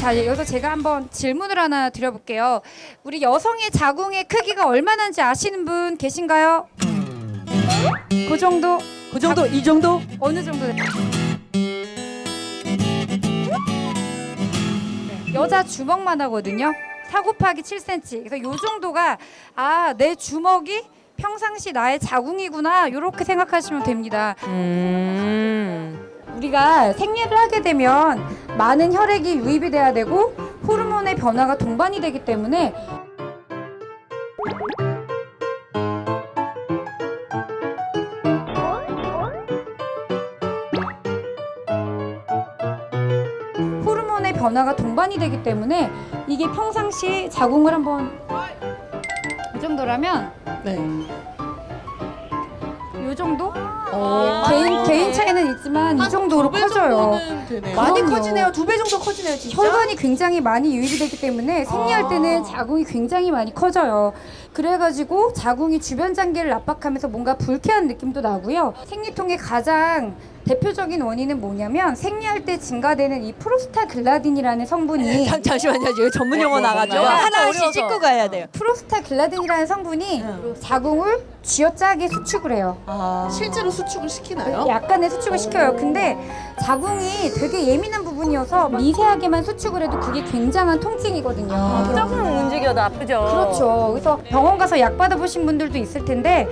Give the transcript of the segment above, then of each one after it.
자, 여기서 제가 한번 질문을 하나 드려볼게요. 우리 여성의 자궁의 크기가 얼마나인지 아시는 분 계신가요? 그 정도? 그 정도, 이 정도? 어느 정도? 네. 여자 주먹만 하거든요. 4 곱하기 7cm. 그래서 요 정도가 내 주먹이 평상시 나의 자궁이구나 이렇게 생각하시면 됩니다. 우리가 생리를 하게 되면 많은 혈액이 유입이 돼야 되고 호르몬의 변화가 동반이 되기 때문에 호르몬의 변화가 동반이 되기 때문에 이게 평상시 자궁을 한번 이 정도라면 네. 이 정도? 오. 개인 차이는 있지만 이 정도로 커져요. 많이 그럼요. 커지네요. 2배 정도 커지네요, 진짜. 혈관이 굉장히 많이 유입이 되기 때문에 생리할 때는 자궁이 굉장히 많이 커져요. 그래가지고 자궁이 주변 장기를 압박하면서 뭔가 불쾌한 느낌도 나고요. 생리통의 가장 대표적인 원인은 뭐냐면 생리할 때 증가되는 이 프로스타글라딘이라는 성분이 잠시만요. 이거 전문 용어 나가죠. 하나씩 짚고 가야 돼요. 프로스타글라딘이라는 성분이 자궁을 쥐어짜게 수축을 해요. 실제로 수축을 시키나요? 약간의 수축을 시켜요. 근데 자궁이 되게 예민한 부분이어서 미세하게만 수축을 해도 그게 굉장한 통증이거든요. 조금 움직여도 아프죠. 그렇죠. 그래서 병원 가서 약 받아보신 분들도 있을 텐데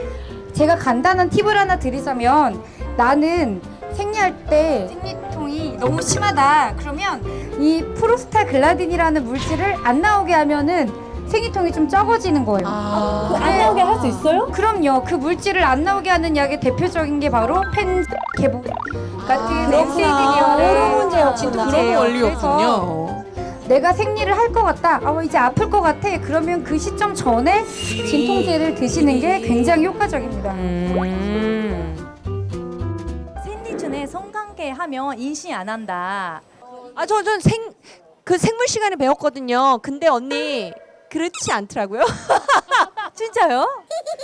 제가 간단한 팁을 하나 드리자면 나는 생리할 때 생리통이 너무 심하다. 그러면 이 프로스타글라딘이라는 물질을 안 나오게 하면은 생리통이 좀 적어지는 거예요. 안 나오게 할 수 있어요? 그럼요. 그 물질을 안 나오게 하는 약의 대표적인 게 바로 펜개복 같은 NSAID 계열의 호르몬제였구나. 진통제예요. 그런 원리였군요. 내가 생리를 할 것 같다. 이제 아플 것 같아. 그러면 그 시점 전에 진통제를 드시는 게 굉장히 효과적입니다. 생리 전에 성관계 하면 임신 안 한다. 전 생물 시간에 배웠거든요. 근데 언니 그렇지 않더라고요. 진짜요?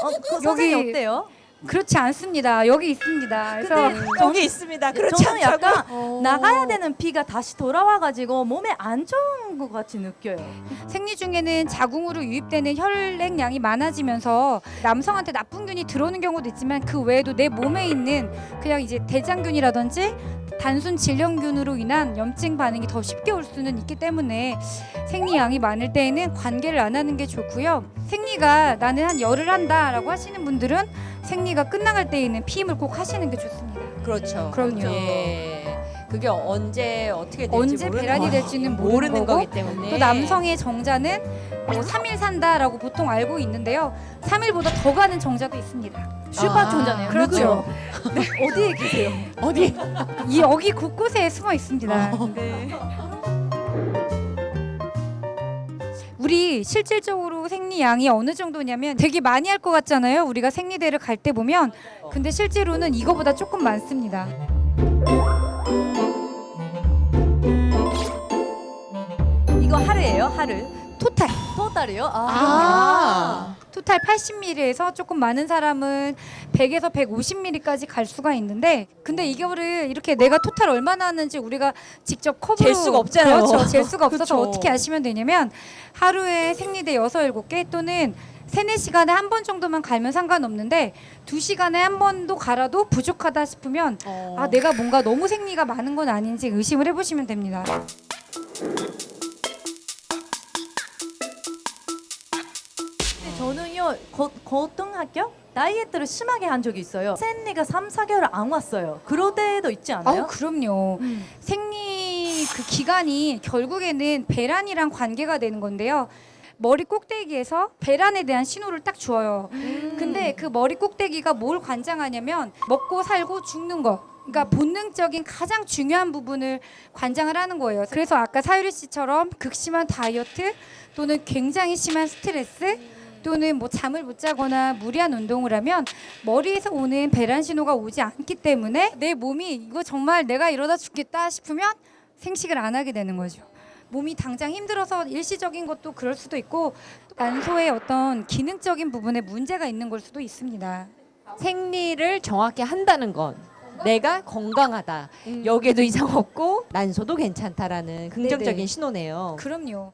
그 여기- 선생님 어때요? 그렇지 않습니다. 여기 있습니다. 그래서 거기 있습니다. 그렇지 저는 않다고. 약간 나가야 되는 피가 다시 돌아와가지고 몸에 안 좋은 것 같이 느껴요. 생리 중에는 자궁으로 유입되는 혈액량이 많아지면서 남성한테 나쁜 균이 들어오는 경우도 있지만 그 외에도 내 몸에 있는 그냥 이제 대장균이라든지 단순 질염균으로 인한 염증 반응이 더 쉽게 올 수는 있기 때문에 생리량이 많을 때에는 관계를 안 하는 게 좋고요. 생리가 나는 한 열흘 한다라고 하시는 분들은 생리가 끝나갈 때에는 피임을 꼭 하시는 게 좋습니다. 그렇죠. 그럼요. 예. 그게 언제 어떻게 될지 언제 모르는 배란이 거- 될지는 모르는 거고, 거기 때문에. 또 남성의 정자는 3일 산다라고 보통 알고 있는데요. 3일보다 더 가는 정자도 있습니다. 슈퍼존자네요. 그렇죠. 어디에 계세요? 어디? 이 여기 곳곳에 숨어 있습니다. 우리 실질적으로 생리량이 어느 정도냐면 되게 많이 할 것 같잖아요. 우리가 생리대를 갈 때 보면 근데 실제로는 이거보다 조금 많습니다. 이거 하루예요? 하루? 토탈 토탈이요? 토탈 80ml에서 조금 많은 사람은 100에서 150ml까지 갈 수가 있는데 근데 이거를 이렇게 내가 토탈 얼마나 하는지 우리가 직접 컵으로 잴 수가 없잖아요. 그렇죠. 잴 수가 없어서 그렇죠. 어떻게 하시면 되냐면 하루에 생리대 6, 7개 또는 3, 4시간에 한 번 정도만 갈면 상관없는데 2시간에 한 번도 갈아도 부족하다 싶으면 내가 뭔가 너무 생리가 많은 건 아닌지 의심을 해보시면 됩니다. 저는요 고등학교 다이어트를 심하게 한 적이 있어요. 생리가 3, 4개월 안 왔어요. 그럴 때도 있지 않아요? 그럼요. 생리 그 기간이 결국에는 배란이랑 관계가 되는 건데요. 머리 꼭대기에서 배란에 대한 신호를 딱 줘요. 근데 그 머리 꼭대기가 뭘 관장하냐면 먹고 살고 죽는 거. 그러니까 본능적인 가장 중요한 부분을 관장을 하는 거예요. 그래서 아까 사유리 씨처럼 극심한 다이어트 또는 굉장히 심한 스트레스 또는 뭐 잠을 못 자거나 무리한 운동을 하면 머리에서 오는 배란 신호가 오지 않기 때문에 내 몸이 이거 정말 내가 이러다 죽겠다 싶으면 생식을 안 하게 되는 거죠. 몸이 당장 힘들어서 일시적인 것도 그럴 수도 있고 난소의 어떤 기능적인 부분에 문제가 있는 걸 수도 있습니다. 생리를 정확히 한다는 건 내가 건강하다. 여기에도 이상 없고 난소도 괜찮다라는 긍정적인 네네. 신호네요. 그럼요.